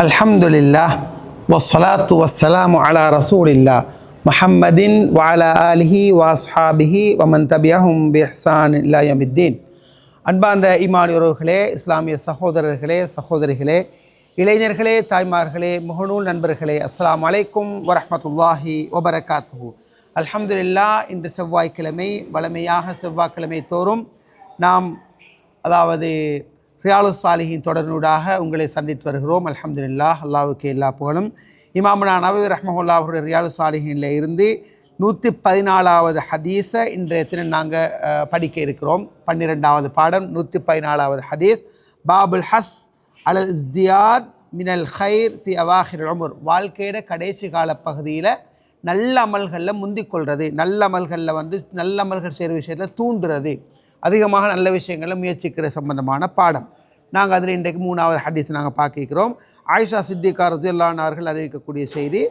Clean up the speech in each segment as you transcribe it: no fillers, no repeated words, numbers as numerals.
அல்ஹம்துலில்லாஹ் வஸ்ஸலாத்து வஸ்ஸலாமு அலா ரசூலில்லாஹ் முஹம்மதின் வஅலா ஆலிஹி வஅஸ்ஹாபிஹி வமன் தபியஹும் பிஹ்சான் இலா யௌமித்தீன். அன்பார்ந்த ஈமானியர்களே, இஸ்லாமிய சகோதரர்களே, சகோதரிகளே, இளைஞர்களே, தாய்மார்களே, முகநூல் நண்பர்களே, அஸ்ஸலாமு அலைக்கும் வரஹ்மத்துல்லாஹி வபரகாத்துஹு. அல்ஹம்துலில்லாஹ், இன்று செவ்வாய்க்கிழமை, வழமையாக செவ்வாய்க்கிழமை தோறும் நாம் ரியாலு சாலிஹின் தொடர்நூடாக உங்களை சந்தித்து வருகிறோம். அல்ஹம்துலில்லாஹ், அல்லாஹ்வுக்கு எல்லா புகழும். இமாமுனா நவவி ரஹ்மஹுல்லாஹ் அவருடைய ரியாலு சாலிஹின்ல இருந்து 114வது ஹதீஸை இன்றைய தினம் நாங்கள் படிக்க இருக்கிறோம். 12வது பாடம், 114வது ஹதீஸ். பாபுல் ஹஸ் அலல் இஸ்தியாத் மினல் ஹைர் ஃபி அவாஹிர் உமர். வாழ்க்கையோட கடைசி கால பகுதியில் நல்ல அமல்களில் முந்திக்கொள்வது, நல்ல அமல்களில் நல்ல அமல்கள் செய்கிற விஷயத்தில் தூண்டுறது, அதிகமாக நல்ல விஷயங்களை முயற்சிக்கிற சம்பந்தமான பாடம். நாங்கள் அதில் இன்றைக்கு 3வது ஹதீஸ் நாங்கள் பார்க்கிறோம். ஆயிஷா சித்திகா ரலியல்லாஹு அன்ஹா அவர்கள் அறிவிக்கக்கூடிய செய்தி,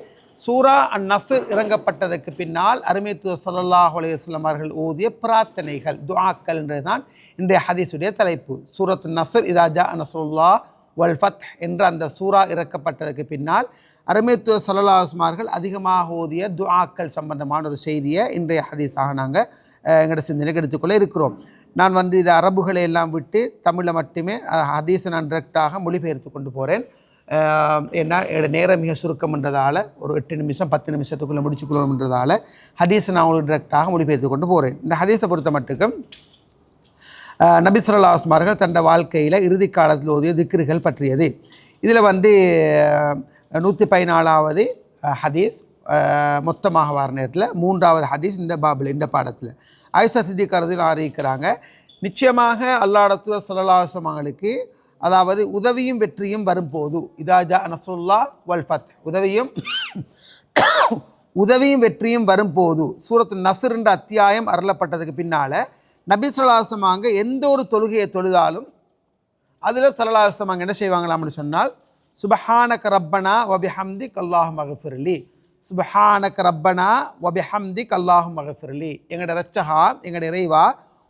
சூரா அன்-நஸ்ர் இறங்கப்பட்டதற்கு பின்னால் அருமை தூதர் ஸல்லல்லாஹு அலைஹி வஸல்லம் அவர்கள் ஓதிய பிரார்த்தனைகள், துஆக்கள் என்றுதான் இன்றைய ஹதீஸுடைய தலைப்பு. சூரத்து நஸ்ர் இதா ஜாஅ நஸ்ருல்லாஹ் வல் ஃபத் என்ற அந்த சூரா இறக்கப்பட்டதற்கு பின்னால் அருமை தூதர் ஸல்லல்லாஹு அலைஹி வஸல்லம் அவர்கள் அதிகமாக ஓதிய துஆக்கள் சம்பந்தமான ஒரு செய்தியை இன்றைய ஹதீஸாக நாங்கள் எங்களோட சிந்தனைக்கு எடுத்துக்கொள்ள இருக்கிறோம். நான் இது அரபுகளை எல்லாம் விட்டு தமிழில் மட்டுமே ஹதீஸை நான் டிரெக்டாக மொழிபெயர்த்து கொண்டு போகிறேன். ஏன்னா என்னோட நேரம் மிக சுருக்கம்ன்றதால் ஒரு 8 நிமிஷம் 10 நிமிஷத்துக்குள்ளே முடிச்சுக்கொள்ளணுன்றதால் ஹதீஸை நான் உங்களுக்கு டிரெக்டாக மொழிபெயர்த்து கொண்டு போகிறேன். இந்த ஹதீஸை பொறுத்த மட்டுக்கும் நபி ஸல்லல்லாஹு அலைஹி வஸல்லம் அவர்கள் தன்னுடைய வாழ்க்கையில் இறுதி காலத்தில் ஓதிய திக்ருகள் பற்றியது. இதில் 114வது ஹதீஸ் மொத்தமாக வர நேரத்தில் 3வது ஹதீஸ் இந்த பாபில், இந்த பாடத்தில் ஆயிஷா சித்திகா ரலியல்லாஹு அறிவிக்கிறாங்க, நிச்சயமாக அல்லாஹ்வுடைய தூதர் ஸல்லல்லாஹு அலைஹி வஸல்லம் அவர்களுக்கு உதவியும் வெற்றியும் வரும்போது, இதா ஜா நஸ்ருல்லாஹ் வல் ஃபத், உதவியும் வெற்றியும் வரும்போது, சூரத்து நஸ்ர் என்ற அத்தியாயம் அருளப்பட்டதுக்கு பின்னால் நபி ஸல்லல்லாஹு அலைஹி வஸல்லம் அவங்க எந்த ஒரு தொழுகையை தொழுதாலும் அதில் ஸல்லல்லாஹு அலைஹி வஸல்லம் என்ன செய்வாங்களாம்னு சொன்னால், சுப்ஹானக ரப்பனா வபிஹம்திக் அல்லாஹும்ம ஃபிர்லி, சுப்ஹானக ரப்பனா வபிஹம்திக் அல்லாஹும்ம ஃபிர்லி, எங்களோட ரச்சகா, எங்களோட இறைவா,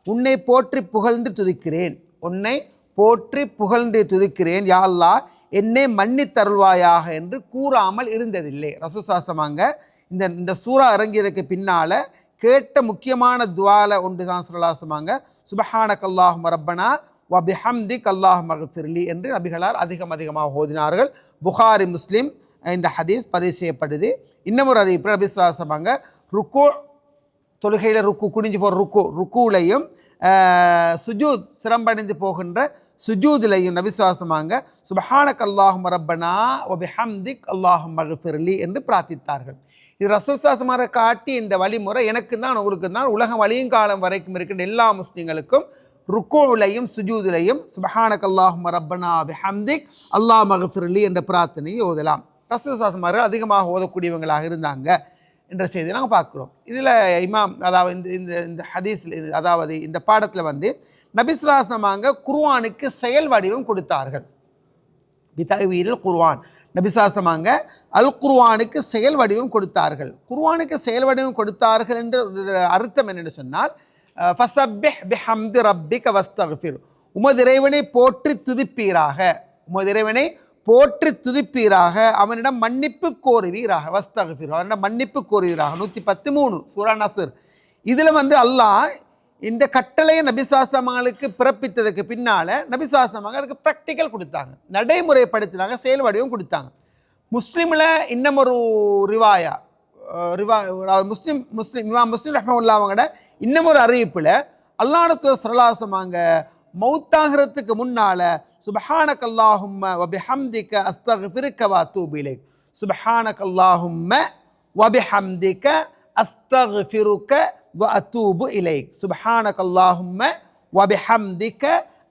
உன்னை போற்றி புகழ்ந்து துதிக்கிறேன், உன்னை போற்றி புகழ்ந்து துதிக்கிறேன், யா அல்லாஹ் என்னை மன்னித்தருள்வாயாக என்று கூறாமல் இருந்ததில்லை. ரசூல் ஸல்லல்லாஹு அலைஹி வஸல்லம் இந்த சூரா இறங்கியதுக்கு பின்னால் கேட்ட முக்கியமான துஆல ஒன்று தான் ஸல்லல்லாஹு அலைஹி வஸல்லம் சுப்ஹானக அல்லாஹும்ம ரப்பனா வபிஹம்திக் அல்லாஹும்ம ஃபிர்லி என்று நபிகளார் அதிகமாக ஓதினார்கள். புகாரி, முஸ்லிம் இந்த ஹதீஸ் பதிவு செய்யப்படுது. இன்னும் ஒரு அறிவிப்பு, நபி ஸல்லல்லாஹு அலைஹி வஸல்லம் ருக்கு, தொழுகையில் குனிஞ்சு போகிற ருக்குலையும் சுஜூத், சிரம்படைந்து போகின்ற சுஜூதிலையும் நபி ஸல்லல்லாஹு அலைஹி வஸல்லம் சுப்ஹானக அல்லாஹும்ம ரப்பனா வபிஹம்திக் அல்லாஹும்ம ஃபிர்லி என்று பிரார்த்தித்தார்கள். இது ரசூல் ஸல்லல்லாஹு அலைஹி வஸல்லம் காட்டி இந்த வழிமுறை எனக்கு தான் உங்களுக்கு தான் உலகம் வழியும் காலம் வரைக்கும் இருக்கின்ற எல்லா முஸ்லிம்களுக்கும் ருக்குலையும் சுஜூதிலையும் சுப்ஹானக அல்லாஹும்ம ரப்பனா வபிஹம்திக் அல்லாஹும்ம ஃபிர்லி என்ற பிரார்த்தனையை ஓதலாம். ரசூல் ஸல்லல்லாஹு அலைஹி வஸல்லம் அதிகமாக ஓதக்கூடியவங்களாக இருந்தாங்க என்ற செய்தியை நாங்கள் பார்க்குறோம். இதில் இமாம் இந்த ஹதீஸில் இந்த பாடத்தில் நபி ஸல்லல்லாஹு அலைஹி வஸல்லம் குர்ஆனுக்கு செயல் வடிவம் கொடுத்தார்கள். பிதவீரில் குர்ஆன், நபி ஸல்லல்லாஹு அலைஹி வஸல்லம் அல் குர்ஆனுக்கு செயல் வடிவம் கொடுத்தார்கள். குர்ஆனுக்கு செயல் வடிவம் கொடுத்தார்கள் என்ற அர்த்தம் என்னென்னு சொன்னால், ஃபஸப்பிஹ் பிஹம்தி ரப்பிக வஸ்தக்ஃபிர், உமது இறைவனை போற்றி துதிப்பீராக, உமது இறைவனை போற்றி துதிப்பீராக, அவனிடம் மன்னிப்பு கோருவீராக, வஸ்தக்ஃபிர், அவனிடம் மன்னிப்பு கோருவீராக. 113 சூரா நஸ்ர். இதில் அல்லாஹ் இந்த கட்டளையை நபி ஸல்லல்லாஹு அலைஹி வஸல்லம் பிறப்பித்ததுக்கு பின்னால் நபி ஸல்லல்லாஹு அலைஹி வஸல்லம் அதுக்கு ப்ராக்டிக்கல் கொடுத்தாங்க, நடைமுறைப்படுத்தினாங்க, செயல் வடிவம் கொடுத்தாங்க. முஸ்லீமில் இன்னும் ஒரு முஸ்லிம் ரஹ்மத்துல்லாஹி அவங்களோட இன்னும் ஒரு அறிவிப்பில் அல்லாஹ்வுடைய தூதர் ஸல்லல்லாஹு அலைஹி வஸல்லம் மௌத்தாகிறதுக்கு முன்னால் சுப்ஹானக அல்லாஹும்ம வபிஹம்திக அஸ்தக்ஃபிருக வ அத்தூபு இலைக், சுப்ஹானக அல்லாஹும்ம வபிஹம்திக அஸ்தக்ஃபிருக வ அத்தூபு இலைக், சுப்ஹானக அல்லாஹும்ம வபிஹம்திக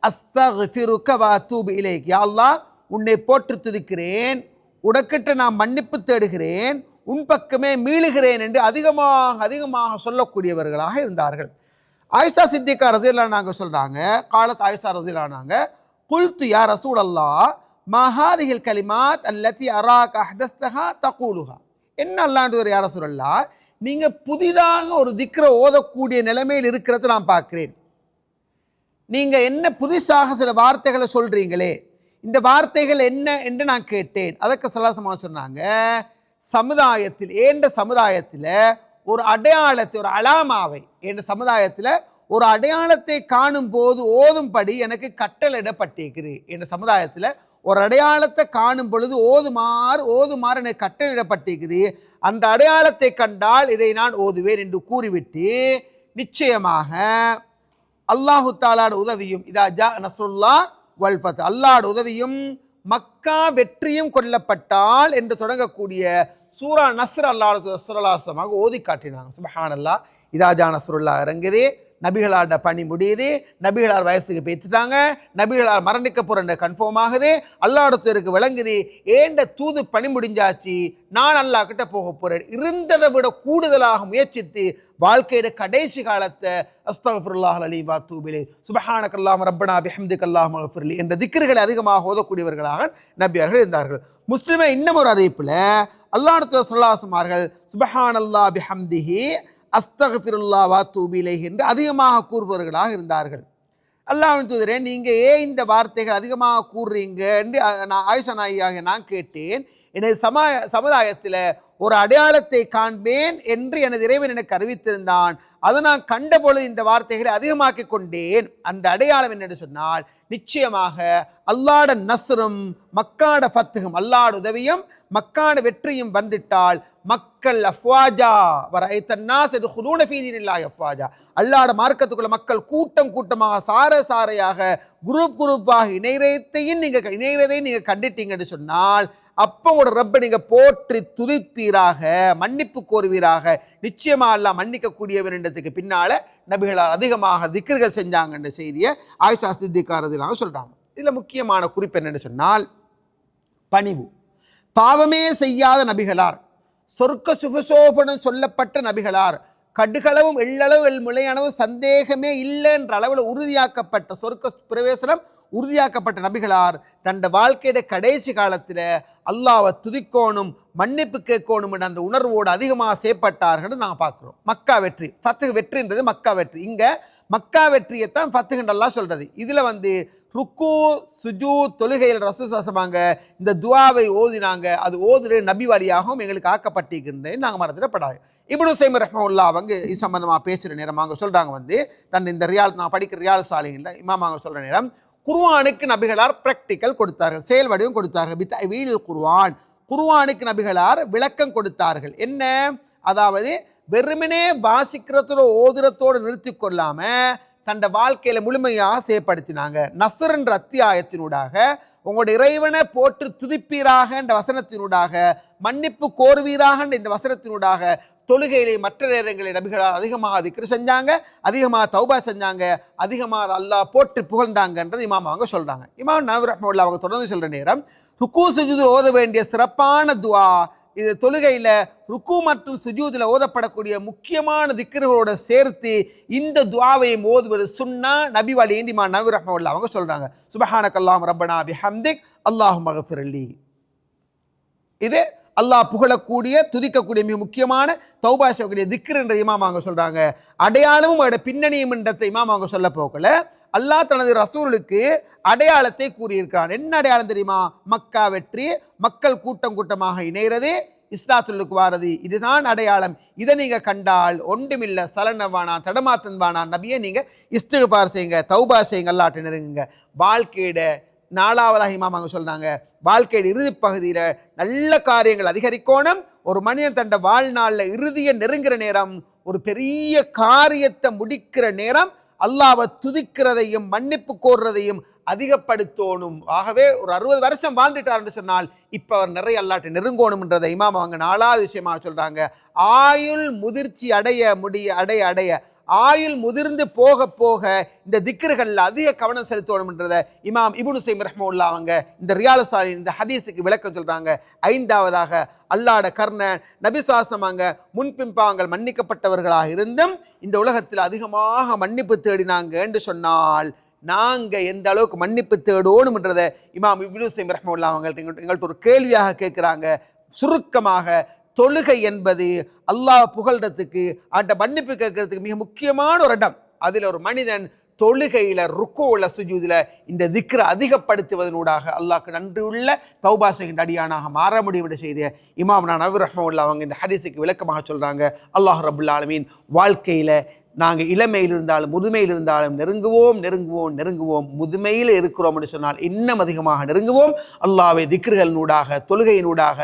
அஸ்தக்ஃபிருக வ அத்தூபு இலைக், யா அல்லாஹ் உன்னை போற்றி துதிக்கிறேன், உனக்கிட்ட நான் மன்னிப்பு தேடுகிறேன், உன் பக்கமே மீளுகிறேன் என்று அதிகமாக சொல்லக்கூடியவர்களாக இருந்தார்கள். ஆயிஷா சித்திகா ரலியல்லாஹு அன்ஹா சொல்கிறாங்க, காலத் ஆயிஷா ரலியல்லாஹு அன்ஹா குல்து யா ரசூலல்லாஹ் மா ஹாதிஹில் கலிமாத் அல்லதி அராக அஹ்தஸ்தஹா தகூலுஹா, என்ன அல்லாஹ்வுடைய யா ரசூலல்லாஹ், நீங்கள் புதிதாக ஒரு திக்ரை ஓதக்கூடிய நிலைமையில் இருக்கிறத நான் பார்க்குறேன், நீங்கள் என்ன புதுசாக சில வார்த்தைகளை சொல்கிறீங்களே, இந்த வார்த்தைகள் என்ன என்று நான் கேட்டேன். அதற்கு ஸல்லல்லாஹு சொன்னாங்க, சமுதாயத்தில் ஏண்ட சமுதாயத்தில் ஒரு அடையாளத்தை, ஒரு அலாமாவை, என்ற சமுதாயத்தில் ஒரு அடையாளத்தை காணும் போது ஓதும்படி எனக்கு கட்டளையிடப்பட்டிருக்கிறது. என்ற சமுதாயத்தில் ஒரு அடையாளத்தை காணும் பொழுது ஓதுமாறு எனக்கு கட்டளையிடப்பட்டிருக்குது. அந்த அடையாளத்தை கண்டால் இதை நான் ஓதுவேன் என்று கூறிவிட்டு, நிச்சயமாக அல்லாஹு தாலாட உதவியும், இதா ஜா நஸ்ருல்லாஹ் வல் ஃபத், அல்லாஹ்வுடைய உதவியும் மக்கா வெற்றியும் கொள்ளப்பட்டால் என்று தொடங்கக்கூடிய சூரா நஸ்ர் அல்லாஹ் ஸல்லல்லாஹு ஓதி காட்டினாங்க. சுப்ஹானல்லாஹ், இதா ஜா நஸ்ருல்லாஹ் இறங்குது, நபிகளாட பணி முடியுது, நபிகளார் வயசுக்கு பேத்துட்டாங்க, நபிகளார் மரணிக்க போகிற கன்ஃபார்ம் ஆகுது, அல்லாஹ்வுக்கு விளங்குது, ஏண்ட தூது பணி முடிஞ்சாச்சு, நான் அல்லாஹ் கிட்ட போக போகிறேன். இருந்ததை விட கூடுதலாக முயற்சித்து வாழ்க்கையோட கடைசி காலத்தை அஸ்தக்ஃபிருல்லாஹல் அலீம் வ அத்தூபு இலைஹ், சுப்ஹானக்கல்லாஹும்ம ரப்பனா பிஹம்திக அல்லாஹும்ம ஃபிர்லி என்ற திக்ருகளை அதிகமாக ஓதக்கூடியவர்களாக நபியர்கள் இருந்தார்கள். முஸ்லிமை இன்னும் ஒரு அறிவிப்பில் அல்லாஹ் ஸல்லல்லாஹு அலைஹி சுப்ஹானல்லாஹ் பிஹம்திஹி அஸ்தக்ஃபிருல்லாஹ் வ அத்தூபு இலைஹ் என்று அதிகமாக கூறுபவர்களாக இருந்தார்கள். அல்லாஹ்வின் தூதரே, நீங்கள் ஏன் இந்த வார்த்தைகள் அதிகமாக கூறுறீங்க என்று ஆயிஷா நாயியாக நான் கேட்டேன். எனது சமுதாயத்தில் ஒரு அடையாளத்தை காண்பேன் என்று எனது இறைவன் எனக்கு அறிவித்திருந்தான். அதை நான் கண்ட பொழுது இந்த வார்த்தைகளை அதிகமாக்கி கொண்டேன். அந்த அடையாளம் என்னென்று சொன்னால், நிச்சயமாக அல்லாஹ்வுடைய நஸ்ரும் மக்காட ஃபத்துகும், அல்லாஹ்வுடைய உதவியும் மக்காட வெற்றியும் வந்துட்டால் மக்கள் அஃப்வாஜா வரைத்தன்னாஸ் யதுகுலூன ஃபீ தீனில்லாஹி அஃப்வாஜா, அல்லாஹ்வுடைய மார்க்கத்துக்குள்ள மக்கள் கூட்டம் கூட்டமாக சாரையாக குரூப்பாக இணையதையும் நீங்கள் கண்டிட்டீங்கன்னு சொன்னால், அப்போ ஒரு ரப்பை நீங்கள் போற்றி துதிப்பீராக, மன்னிப்பு கோருவீராக. நிச்சயமாக அல்லாஹ் மன்னிக்கக்கூடியவர் என்றதுக்கு பின்னால் நபிகளார் அதிகமாக திக்ர்கள் செஞ்சாங்கன்ற செய்தியை ஆயிஷா சித்திகா ரலியல்லாஹு சொல்கிறாங்க. இதில் முக்கியமான குறிப்பு என்னென்னு சொன்னால், பணிவு. பாவமே செய்யாத நபிகளார், சொர்க்க சுபசோபனம் சொல்லப்பட்ட நபிகளார், கடுகளவும் எள்ளளவு முளையளவு சந்தேகமே இல்லை என்ற அளவில் உறுதியாக்கப்பட்ட சொர்க்க பிரவேசனம் உறுதியாக்கப்பட்ட நபிகளார் தன் வாழ்க்கையோட கடைசி காலத்தில் அல்லாஹ்வை துதிக்கோணும், மன்னிப்பு கேட்கணும் என்ற அந்த உணர்வோடு அதிகமாக செயற்பட்டார்கள் நாங்கள் பார்க்குறோம். மக்கா வெற்றி, ஃபத்துஹ் வெற்றின்றது மக்கா வெற்றி. இங்கே மக்கா வெற்றியைத்தான் ஃபத்துஹ்னு அல்லாஹ் சொல்கிறது. இதில் ருக்கு சுஜூத் தொழுகையில் ரசூல் சொல்லுவாங்க, இந்த துஆவை ஓதினாங்க, அது ஓதுற நபி வழியாகவும் எங்களுக்கு ஆக்கப்பட்டிருக்கின்றேன் நாங்கள் மறந்துடப்படாது. இப்னு உஸைமீன் ரஹ்மத்துல்லாஹ் அவங்க இது சம்பந்தமாக பேசுகிற நேரம் அவங்க சொல்கிறாங்க, தன் இந்த நான் படிக்கிற ரியால் சாலிஹின்ல இமாம் அவங்க சொல்கிற நேரம், குர்ஆனுக்கு நபிகளார் ப்ராக்டிக்கல் கொடுத்தார்கள், செயல் வடிவம் கொடுத்தார்கள். பித்தவீல் குர்ஆனுக்கு நபிகளார் விளக்கம் கொடுத்தார்கள். என்ன? அதாவது வெறுமனே வாசிக்கிறதோட ஓதுரத்தோடு நிறுத்தி கொள்ளாமல் தன் வாழ்க்கையில் முழுமையாக செயற்படுத்தினாங்க. நஸ்ர் என்ற அத்தியாயத்தினூடாக உங்களோட இறைவனை போற்று துதிப்பீராக என்ற வசனத்தினூடாக, மன்னிப்பு கோருவீராக என்ற இந்த வசனத்தினூடாக, தொழுகையிலே மற்ற நேரங்களில் நபிகளார் அதிகமாக திக்ர் செஞ்சாங்க, அதிகமாக தௌபா செஞ்சாங்க, அதிகமாக அல்லாஹ் போட்டு புகழ்ந்தாங்கன்றது இமாம் அவங்க சொல்கிறாங்க. இமாம் நவவி ரஹ்மத்துல்லாஹ் அவங்க தொடர்ந்து சொல்கிற நேரம், ருக்கு சுஜூதில் ஓத வேண்டிய சிறப்பான துஆ இது தொழுகையில் ருக்கு மற்றும் சுஜூதில் ஓதப்படக்கூடிய முக்கியமான திக்ர்களோடு சேர்த்து இந்த துஆவையும் ஓதுவது சுன்னா, நபி வழி. இமாம் நவவி ரஹ்மத்துல்லாஹ் அவங்க சொல்கிறாங்க, சுப்ஹானக்கல்லாஹும்ம ரப்பனா பிஹம்திக் அல்லாஹும்ம ஃபிர்லி. இது அல்லாஹ் புகழக்கூடிய துதிக்கக்கூடிய மிக முக்கியமான தௌபா செய்யக்கூடிய திக்ர் என்ற இமாம் அவங்க சொல்கிறாங்க. அடையாளமும் அதோட பின்னணியும் என்றதை இமாம் அவங்க சொல்ல போகல, அல்லாஹ் தனது ரசூலுக்கு அடையாளத்தை கூறியிருக்கிறான். என்ன அடையாளம் தெரியுமா? மக்கா வெற்றி, மக்கள் கூட்டம் கூட்டமாக இணைகிறது, இஸ்லாத்துக்கு வாரது, இதுதான் அடையாளம். இதை நீங்கள் கண்டால் ஒன்றுமில்லை, சலனவானா தடமாத்தன்வானா நபியை நீங்கள் இஸ்திக்பார் செய்யுங்க, தௌபா செய்யுங்க, அல்லாஹ்ட்ட நெருங்குங்க. வாழ்க்கையிட நாலாவதாக இமாம் அவங்க சொல்கிறாங்க, வாழ்க்கையின் இறுதி பகுதியில் நல்ல காரியங்கள் அதிகரிக்கணும். ஒரு மனிதன் தன் வாழ்நாளில் இறுதியை நெருங்குற நேரம், ஒரு பெரிய காரியத்தை முடிக்கிற நேரம், அல்லாஹ்வை துதிக்கிறதையும் மன்னிப்பு கோர்றதையும் அதிகப்படுத்தணும். ஆகவே ஒரு 60 வருஷம் வாழ்ந்துட்டார்னு சொன்னால் இப்போ அவர் நிறைய அல்லாஹ்ட்ட நெருங்கணும்ன்றதை இமாம் அவங்க 4வது விஷயமாக சொல்கிறாங்க. ஆயுள் முதிர்ச்சி அடைய ஆயுள் முதிர்ந்து போக போக இந்த திக்ருகளில் அதிக கவனம் செலுத்தணும்ன்றதை இமாம் இப்னு உஸைமீன் ரஹ்மத்துல்லாஹ் அவங்க இந்த ரியால் சாலிஹின் இந்த ஹதீஸுக்கு விளக்கம் சொல்கிறாங்க. 5வதாக அல்லாஹ்வுடைய கருணை, நபி ஸல்லல்லாஹு அங்க முன்பின்பாங்கள் மன்னிக்கப்பட்டவர்களாக இருந்தும் இந்த உலகத்தில் அதிகமாக மன்னிப்பு தேடினாங்க என்று சொன்னால் நாங்கள் எந்த அளவுக்கு மன்னிப்பு தேடணும்ன்றதை இமாம் இப்னு உஸைமீன் ரஹ்மத்துல்லாஹ் எங்கள்கிட்ட ஒரு கேள்வியாக கேட்குறாங்க. சுருக்கமாக, தொழுகை என்பது அல்லாஹ் புகழ்றதுக்கு, அந்த மன்னிப்பு கேட்கறதுக்கு மிக முக்கியமான ஒரு இடம். அதில் ஒரு மனிதன் தொழுகையில் ருக்குவில் சுஜூதில் இந்த திக்ரை அதிகப்படுத்துவதனூடாக அல்லாஹ்க்கு நன்றியுள்ள தௌபா செய்கின்ற அடியானாக மாற முடியும் என்று செய்த இமாம் நவவி ரஹ்மத்துல்லாஹி அவங்க இந்த ஹதீஸுக்கு விளக்கமாக சொல்கிறாங்க. அல்லாஹ் ரப்புல் ஆலமீன் வாழ்க்கையில் நாங்கள் இளமையில் இருந்தாலும் முதுமையில் இருந்தாலும் நெருங்குவோம். முதுமையில் இருக்கிறோம் என்று சொன்னால் இன்னும் அதிகமாக நெருங்குவோம். அல்லாஹ்வை திக்ருகளினூடாக, தொழுகையினூடாக,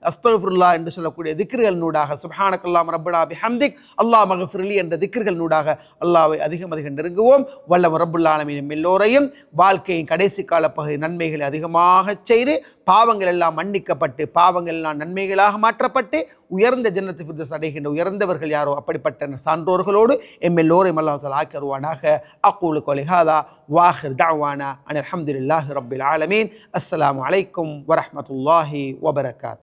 அஸ்தக்ஃபிருல்லாஹ் என்று சொல்லக்கூடிய திக்ருகளினூடாக, சுப்ஹானக்கல்லாஹும்ம ரப்பனா பிஹம்திக் அல்லாஹ் மக்ஃபிர்லி என்ற திக்ருகளினூடாக அல்லாஹ்வை அதிகம் நெருங்குவோம். வல்லவர் ரப்புல் ஆலமீன் எல்லோரையும் வாழ்க்கையின் கடைசி கால பகுதி நன்மைகளை அதிகமாக செய்து பாவங்கள் எல்லாம் மன்னிக்கப்பட்டு பாவங்கள் எல்லாம் நன்மைகளாக மாற்றப்பட்டு உயர்ந்த ஜன்னத்து ஃபிர்தௌஸ் அடைகின்ற உயர்ந்தவர்கள் யாரோ அப்படிப்பட்ட சான்றோர்களோடு எல்லோரையும் அல்லாஹ் தஆலா ஆக்கிருவானாக. அக்கூலு கௌலி ஹாதா வாஹிர் தஅவானா அனில் ஹம்துலில்லாஹி ரப்பில் ஆலமீன். அஸ்ஸலாமு அலைக்கும் வரஹ்மத்துல்லாஹி வபரகாத்துஹு.